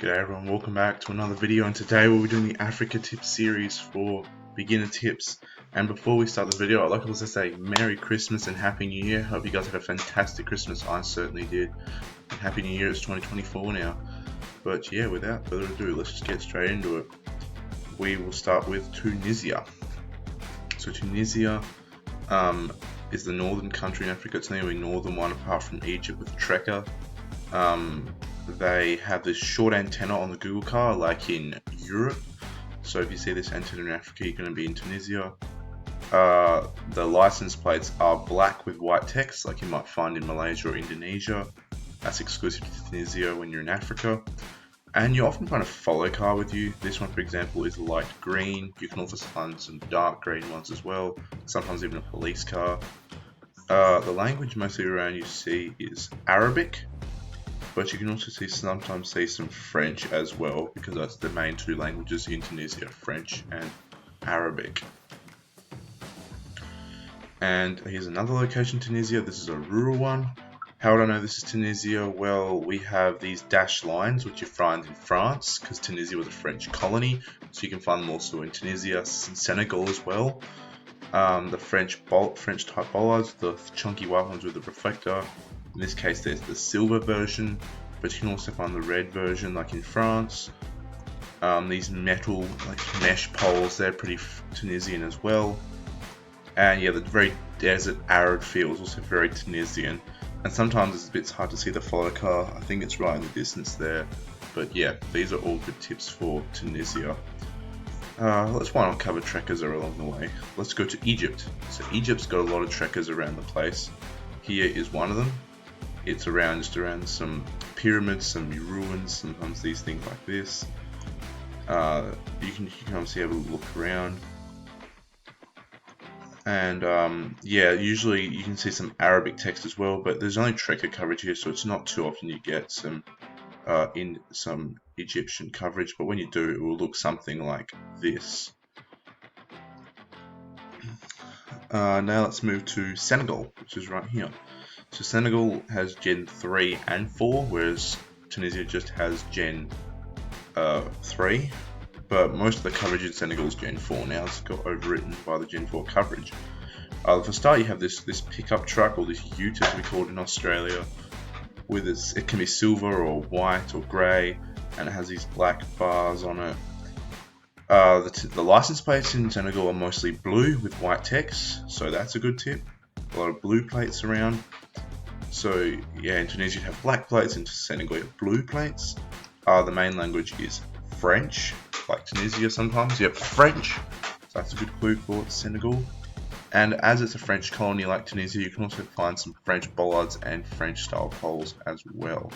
G'day everyone, welcome back to another video, and today we'll be doing the Africa Tips series for beginner tips. And before we start the video, I'd like to also say Merry Christmas and Happy New Year. Hope you guys had a fantastic Christmas. I certainly did. And Happy New Year, it's 2024 now. But yeah, without further ado, let's just get straight into it. We will start with Tunisia. So Tunisia is the northern country in Africa. It's the only northern one apart from Egypt with Treka. They have this short antenna on the Google car like in Europe. So if you see this antenna in Africa, you're going to be in Tunisia. The license plates are black with white text like you might find in Malaysia or Indonesia. That's exclusive to Tunisia when you're in Africa. And you often find a follow car with you. This one, for example, is light green. You can also find some dark green ones as well. Sometimes even a police car. The language mostly around you see is Arabic. But you can also sometimes see some French as well, because that's the main two languages in Tunisia, French and Arabic. And here's another location, Tunisia. This is a rural one. How would I know this is Tunisia? Well, we have these dashed lines, which you find in France, because Tunisia was a French colony. So you can find them also in Tunisia, in Senegal as well. The French type bollards, the chunky white ones with the reflector. In this case, there's the silver version, but you can also find the red version, like in France. These metal, like mesh poles, they're pretty Tunisian as well. And yeah, the very desert, arid feel is also very Tunisian. And sometimes it's a bit hard to see the follow car. I think it's right in the distance there. But yeah, these are all good tips for Tunisia. Let's why not cover trekkers along the way. Let's go to Egypt. So Egypt's got a lot of trekkers around the place. Here is one of them. It's just around some pyramids, some ruins, sometimes these things like this. You can obviously have a look around. And yeah, usually you can see some Arabic text as well, but there's only trekker coverage here, so it's not too often you get some Egyptian coverage, but when you do, it will look something like this. Now let's move to Senegal, which is right here. So Senegal has Gen 3 and 4, whereas Tunisia just has Gen 3. But most of the coverage in Senegal is Gen 4 now. It's got overwritten by the Gen 4 coverage. For start, you have this pickup truck, or this ute as we call it in Australia. With it can be silver or white or grey, and it has these black bars on it. The license plates in Senegal are mostly blue with white text, so that's a good tip. A lot of blue plates around. So yeah, in Tunisia you have black plates, in Senegal you have blue plates. The main language is French, like Tunisia sometimes. Yep, French. So that's a good clue for Senegal. And as it's a French colony like Tunisia, you can also find some French bollards and French style poles as well.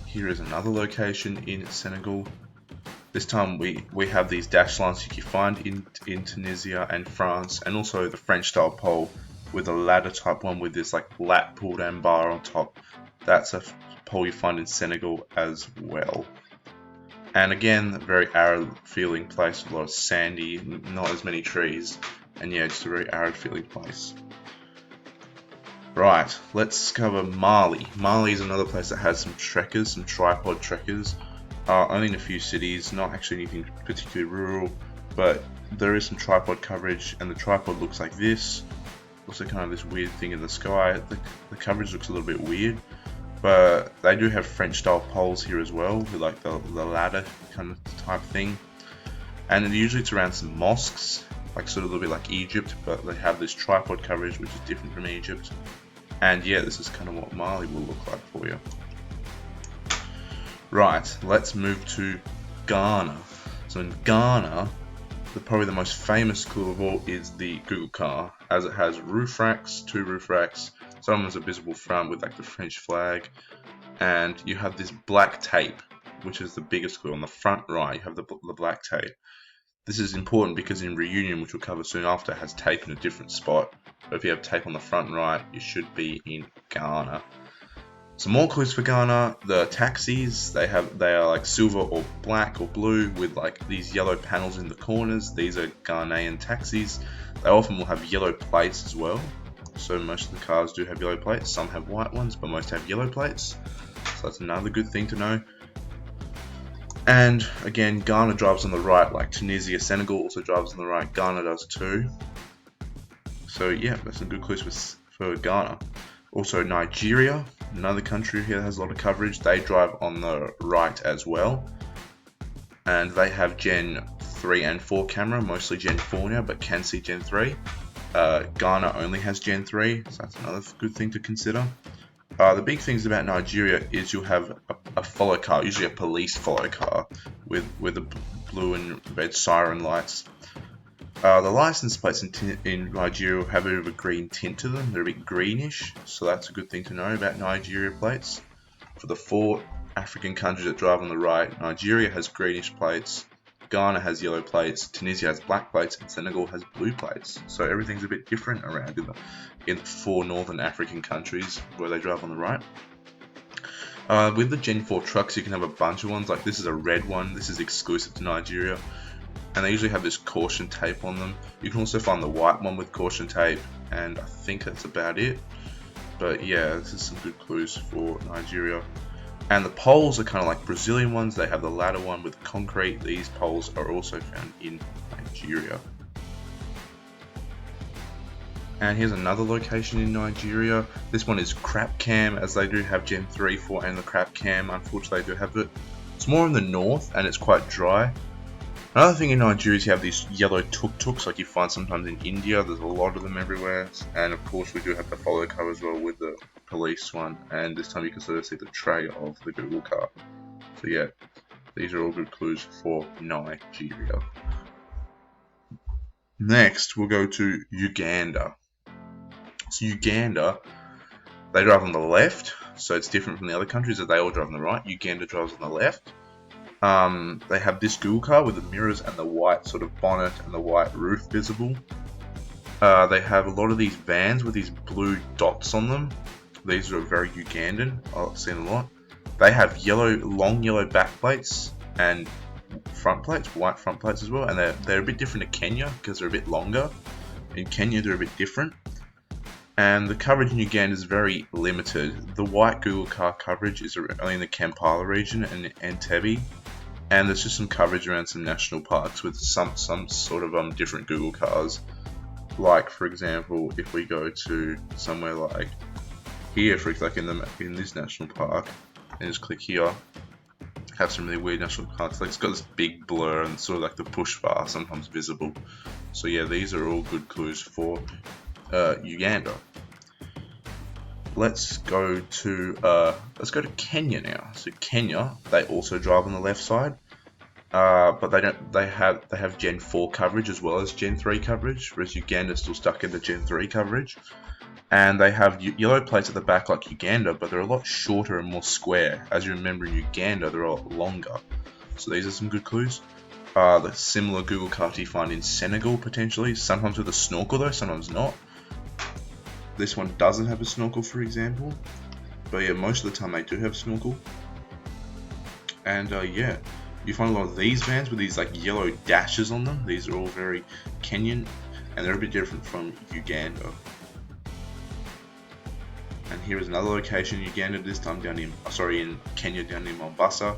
Here is another location in Senegal. This time we have these dash lines you can find in Tunisia and France, and also the French style pole with a ladder type one with this like lat pull down bar on top. That's a pole you find in Senegal as well. And again, a very arid feeling place with a lot of sandy, not as many trees, and yeah, just a very arid feeling place. Right, let's cover Mali. Mali is another place that has some trekkers, some tripod trekkers. Only in a few cities, not actually anything particularly rural, but there is some tripod coverage, and the tripod looks like this. Also kind of this weird thing in the sky. The coverage looks a little bit weird, but they do have French style poles here as well, with like the ladder kind of type thing. And usually it's around some mosques, like sort of a little bit like Egypt, but they have this tripod coverage which is different from Egypt. And yeah, this is kind of what Mali will look like for you. Right, let's move to Ghana. So in Ghana, probably the most famous clue of all is the Google car, as it has roof racks, 2 roof racks. Some of them are visible front with like the French flag, and you have this black tape, which is the biggest clue. On the front right, you have the black tape. This is important because in Reunion, which we'll cover soon after, it has tape in a different spot. But if you have tape on the front right, you should be in Ghana. Some more clues for Ghana. The taxis, they are like silver or black or blue with like these yellow panels in the corners. These are Ghanaian taxis. They often will have yellow plates as well. So most of the cars do have yellow plates. Some have white ones, but most have yellow plates. so that's another good thing to know. And again, Ghana drives on the right, like Tunisia. Senegal also drives on the right. Ghana does too. So yeah, that's some good clues for Ghana. Also Nigeria, another country here that has a lot of coverage. They drive on the right as well. And they have Gen 3 and 4 camera, mostly Gen 4 now, but can see Gen 3. Ghana only has Gen 3, so that's another good thing to consider. The big things about Nigeria is you'll have a follow car, usually a police follow car, with the blue and red siren lights. The license plates in Nigeria have a bit of a green tint to them. They're a bit greenish, so that's a good thing to know about Nigeria plates. For the 4 African countries that drive on the right, Nigeria has greenish plates, Ghana has yellow plates, Tunisia has black plates, and Senegal has blue plates. So everything's a bit different around in the 4 northern African countries where they drive on the right. With the Gen 4 trucks, you can have a bunch of ones. Like this is a red one. This is exclusive to Nigeria. And they usually have this caution tape on them. You can also find the white one with caution tape, and I think that's about it. But yeah, this is some good clues for Nigeria. And the poles are kind of like Brazilian ones. They have the ladder one with concrete. These poles are also found in Nigeria. And here's another location in Nigeria. This one is Crap Cam, as they do have Gen 3, 4 and the Crap Cam. Unfortunately, they do have it. It's more in the north and it's quite dry. Another thing in Nigeria is you have these yellow tuk-tuks like you find sometimes in India. There's a lot of them everywhere. And of course we do have the follow car as well with the police one. And this time you can sort of see the tray of the Google car. So yeah, these are all good clues for Nigeria. Next we'll go to Uganda. So Uganda, they drive on the left. So it's different from the other countries that they all drive on the right. Uganda drives on the left. They have this Google car with the mirrors and the white sort of bonnet and the white roof visible. They have a lot of these vans with these blue dots on them. These are very Ugandan. I've seen a lot. They have long yellow back plates and front plates, white front plates as well. And they're a bit different to Kenya because they're a bit longer. In Kenya, they're a bit different. And the coverage in Uganda is very limited. The white Google car coverage is only in the Kampala region and Entebbe. And there's just some coverage around some national parks with some sort of different Google cars. Like for example, if we go to somewhere like here, for example, in this national park, and just click here, have some really weird national parks. Like it's got this big blur and sort of like the push bar sometimes visible. So yeah, these are all good clues for Uganda. Let's go to Kenya now. So Kenya, they also drive on the left side, but they have Gen 4 coverage as well as Gen 3 coverage, whereas Uganda is still stuck in the Gen 3 coverage. And they have yellow plates at the back like Uganda, but they're a lot shorter and more square. As you remember, in Uganda, they're a lot longer. So these are some good clues. The similar Google cars you find in Senegal potentially, sometimes with a snorkel though, sometimes not. This one doesn't have a snorkel, for example, but yeah, most of the time they do have a snorkel. And yeah, you find a lot of these vans with these like yellow dashes on them. These are all very Kenyan, and they're a bit different from Uganda. And here is another location in Uganda, this time in Kenya, down in Mombasa.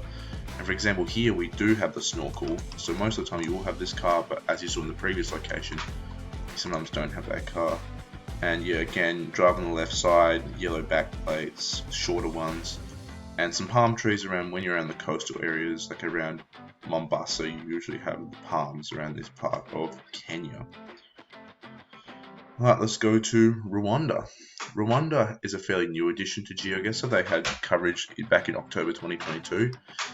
And for example, here we do have the snorkel, so most of the time you will have this car, but as you saw in the previous location, you sometimes don't have that car. And yeah, again, drive on the left side, yellow back plates, shorter ones, and some palm trees around when you're around the coastal areas, like around Mombasa, you usually have palms around this part of Kenya. Alright, let's go to Rwanda. Rwanda is a fairly new addition to GeoGuessr. They had coverage back in October 2022.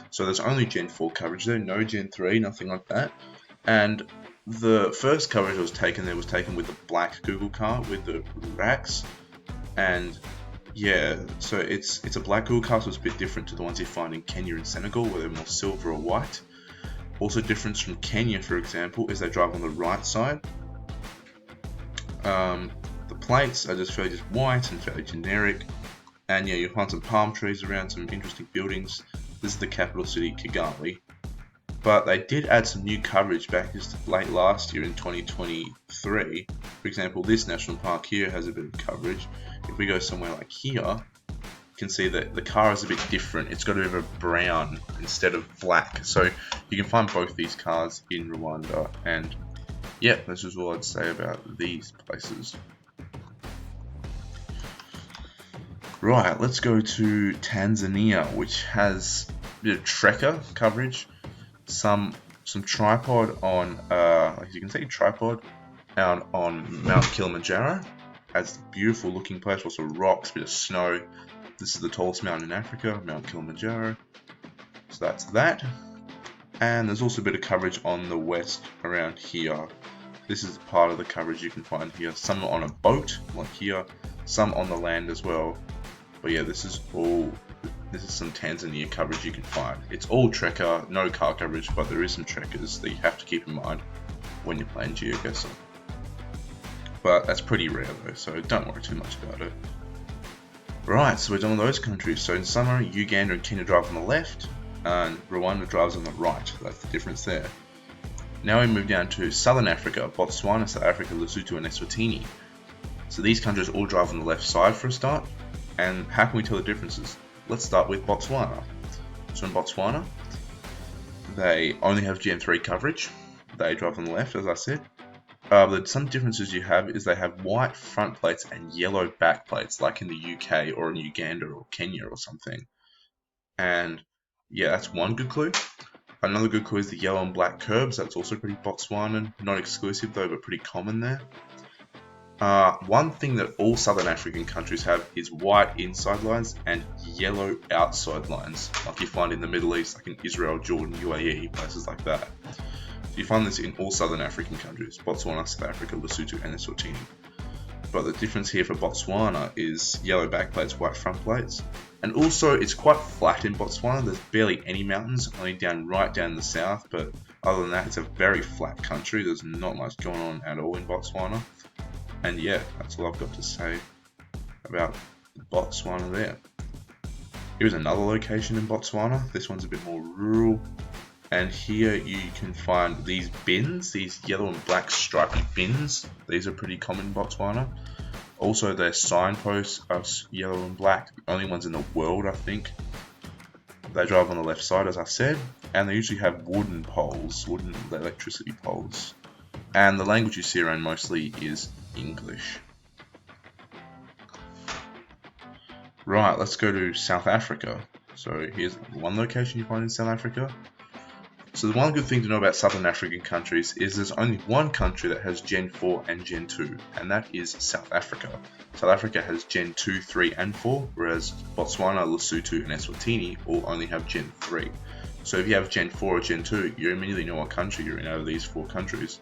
So there's only Gen 4 coverage there, no Gen 3, nothing like that. And the first coverage that was taken there was taken with the black Google car with the racks. And yeah, so it's a black Google car, so it's a bit different to the ones you find in Kenya and Senegal, where they're more silver or white. Also difference from Kenya, for example, is they drive on the right side. The plates are just fairly white and fairly generic, and yeah, you'll find some palm trees around, some interesting buildings. This is the capital city, Kigali. But they did add some new coverage back late last year in 2023. For example, this national park here has a bit of coverage. If we go somewhere like here, can see that the car is a bit different. It's got a bit of a brown instead of black. So you can find both these cars in Rwanda. And yeah, this is all I'd say about these places. Right, let's go to Tanzania, which has a bit of trekker coverage, some tripod on, as you can see, tripod out on Mount Kilimanjaro. Has a beautiful looking place, also rocks, bit of snow. This is the tallest mountain in Africa, Mount Kilimanjaro. So that's that. And there's also a bit of coverage on the west around here. This is part of the coverage you can find here. Some on a boat, like here, some on the land as well. But yeah, this is some Tanzania coverage you can find. It's all trekker, no car coverage, but there is some trekkers that you have to keep in mind when you're playing GeoGuessr. But that's pretty rare though, so don't worry too much about it. Right, so we're done with those countries. So in summary, Uganda and Kenya drive on the left, and Rwanda drives on the right. That's the difference there. Now we move down to Southern Africa, Botswana, South Africa, Lesotho and Eswatini. So these countries all drive on the left side for a start. And how can we tell the differences? Let's start with Botswana. So in Botswana, they only have Gen 3 coverage. They drive on the left, as I said. Some differences you have is they have white front plates and yellow back plates, like in the UK or in Uganda or Kenya or something. And yeah, that's one good clue. Another good clue is the yellow and black curbs. That's also pretty Botswanan. Not exclusive though, but pretty common there. One thing that all Southern African countries have is white inside lines and yellow outside lines, like you find in the Middle East, like in Israel, Jordan, UAE, places like that. So you find this in all Southern African countries, Botswana, South Africa, Lesotho and Eswatini. But the difference here for Botswana is yellow backplates, white front plates. And also it's quite flat in Botswana. There's barely any mountains, only right down in the south, but other than that it's a very flat country. There's not much going on at all in Botswana. And yeah, that's all I've got to say about Botswana there. Here's another location in Botswana. This one's a bit more rural. And here you can find these bins, these yellow and black striped bins. These are pretty common in Botswana. Also their signposts are yellow and black, the only ones in the world I think. They drive on the left side as I said, and they usually have wooden poles, wooden electricity poles. And the language you see around mostly is English. Right, let's go to South Africa. So here's one location you find in South Africa. So the one good thing to know about Southern African countries is there's only one country that has Gen 4 and Gen 2, and that is South Africa. South Africa has Gen 2, 3 and 4, whereas Botswana, Lesotho and Eswatini all only have Gen 3. So if you have Gen 4 or Gen 2, you immediately know what country you're in out of these four countries.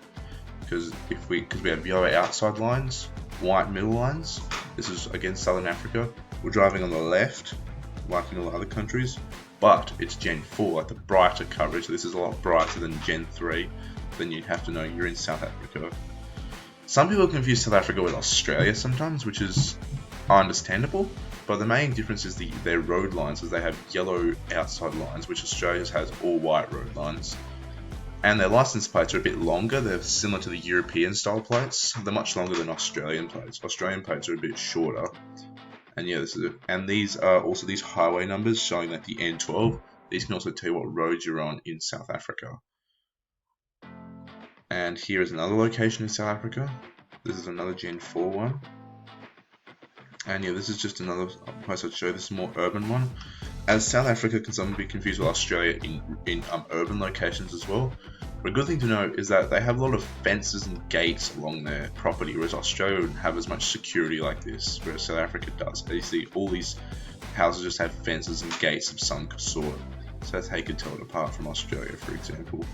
Because we have yellow outside lines, white middle lines. This is again Southern Africa. We're driving on the left, like in all other countries, but it's Gen 4, like the brighter coverage. This is a lot brighter than Gen 3. Then you'd have to know you're in South Africa. Some people confuse South Africa with Australia sometimes, which is understandable. But the main difference is their road lines, as they have yellow outside lines, which Australia has all white road lines. And their license plates are a bit longer. They're similar to the European style plates. They're much longer than Australian plates. Australian plates are a bit shorter. And yeah, this is it. And these are also these highway numbers showing that the N12. These can also tell you what roads you're on in South Africa. And here is another location in South Africa. This is another Gen 4 one. And yeah, this is just another place I'd show. This is a more urban one. As South Africa can sometimes be confused with Australia in urban locations as well. But a good thing to know is that they have a lot of fences and gates along their property, whereas Australia wouldn't have as much security like this, whereas South Africa does. You see, all these houses just have fences and gates of some sort. So that's how you can tell it apart from Australia, for example.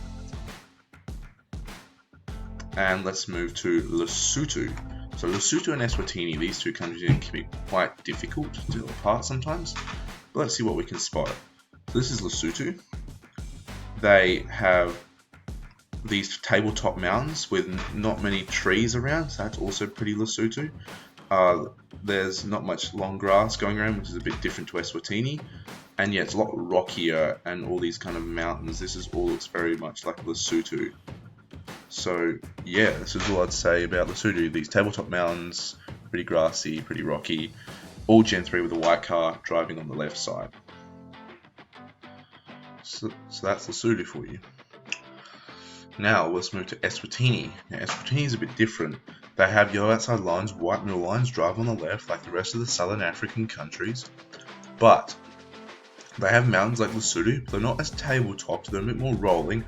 And let's move to Lesotho. So Lesotho and Eswatini, these two countries can be quite difficult to tell apart sometimes. But let's see what we can spot. So this is Lesotho. They have these tabletop mountains with not many trees around, so that's also pretty Lesotho. There's not much long grass going around, which is a bit different to Eswatini. And yeah, it's a lot rockier and all these kind of mountains. This is all looks very much like Lesotho. So yeah, this is all I'd say about Lesotho. These tabletop mountains, pretty grassy, pretty rocky. all Gen 3 with a white car driving on the left side. So that's Lesotho for you. Now let's move to Eswatini. Now Eswatini is a bit different. They have yellow outside lines, white middle lines, drive on the left like the rest of the southern African countries. But they have mountains like Lesotho, but they're not as tabletopped, they're a bit more rolling,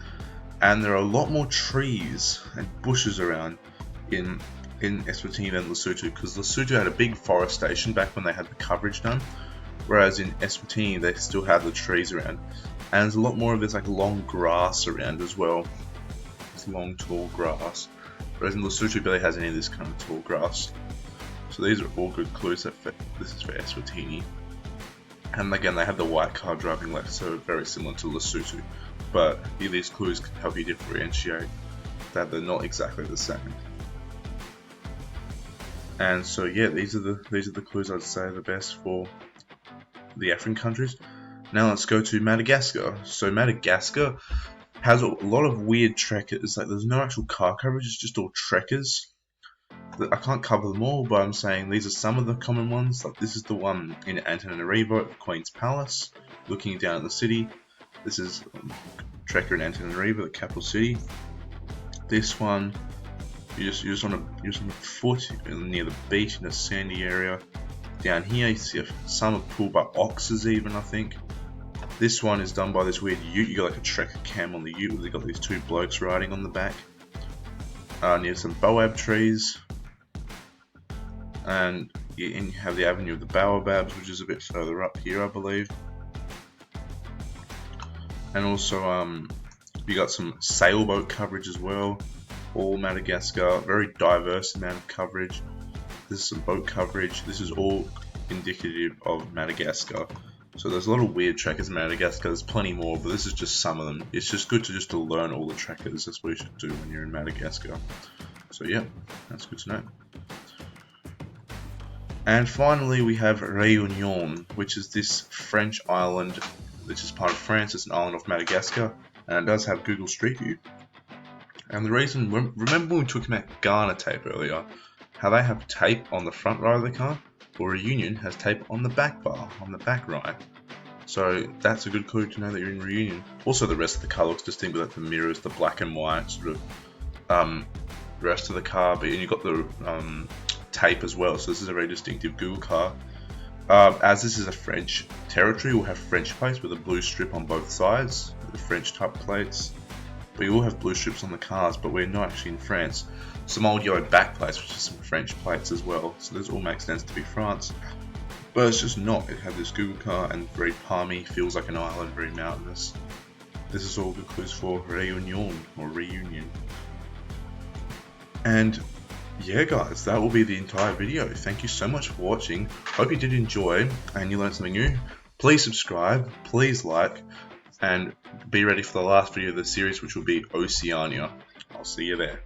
and there are a lot more trees and bushes around in Eswatini than Lesotho, because Lesotho had a big forestation back when they had the coverage done, whereas in Eswatini they still have the trees around, and there's a lot more of this like long grass around as well. It's long tall grass, whereas in Lesotho barely has any of this kind of tall grass. So these are all good clues that this is for Eswatini. And again, they have the white car driving left, so very similar to Lesotho, but these clues can help you differentiate that they're not exactly the same. And so yeah, these are the clues I'd say are the best for the African countries. Now let's go to Madagascar. So Madagascar has a lot of weird trekkers. Like there's no actual car coverage; it's just all trekkers. I can't cover them all, but I'm saying these are some of the common ones. Like this is the one in Antananarivo at the Queen's Palace, looking down at the city. This is trekker in Antananarivo, the capital city. This one, you're just on a foot near the beach in a sandy area. Down here, you see some are pulled by oxes even, I think. This one is done by this weird ute. You got like a trekker cam on the ute where they got these two blokes riding on the back. Near some baobab trees. And you have the Avenue of the Baobabs, which is a bit further up here, I believe. And also, you got some sailboat coverage as well. All Madagascar, very diverse amount of coverage. This is some boat coverage. This is all indicative of Madagascar. So there's a lot of weird trekkers in Madagascar. There's plenty more, but this is just some of them. It's just good to learn all the trekkers. That's what you should do when you're in Madagascar. So yeah, that's good to know. And finally, we have Réunion, which is this French island, which is part of France. It's an island off Madagascar, and it does have Google Street View. And the reason, remember when we talked about Ghana tape earlier, how they have tape on the front right of the car? Well, Réunion has tape on the back bar, on the back right. So that's a good clue to know that you're in Réunion. Also, the rest of the car looks distinct with like the mirrors, the black and white sort of rest of the car, but you've got the tape as well. So this is a very distinctive Google car. As this is a French territory, we'll have French plates with a blue strip on both sides, the French type plates. We all have blue strips on the cars, but we're not actually in France. Some old yellow back plates, which is some French plates as well. So this all makes sense to be France. But it's just not. It had this Google car and very palmy, feels like an island, very mountainous. This is all good clues for Réunion or Reunion. And yeah guys, that will be the entire video. Thank you so much for watching. Hope you did enjoy and you learned something new. Please subscribe, please like, and be ready for the last video of the series, which will be Oceania. I'll see you there.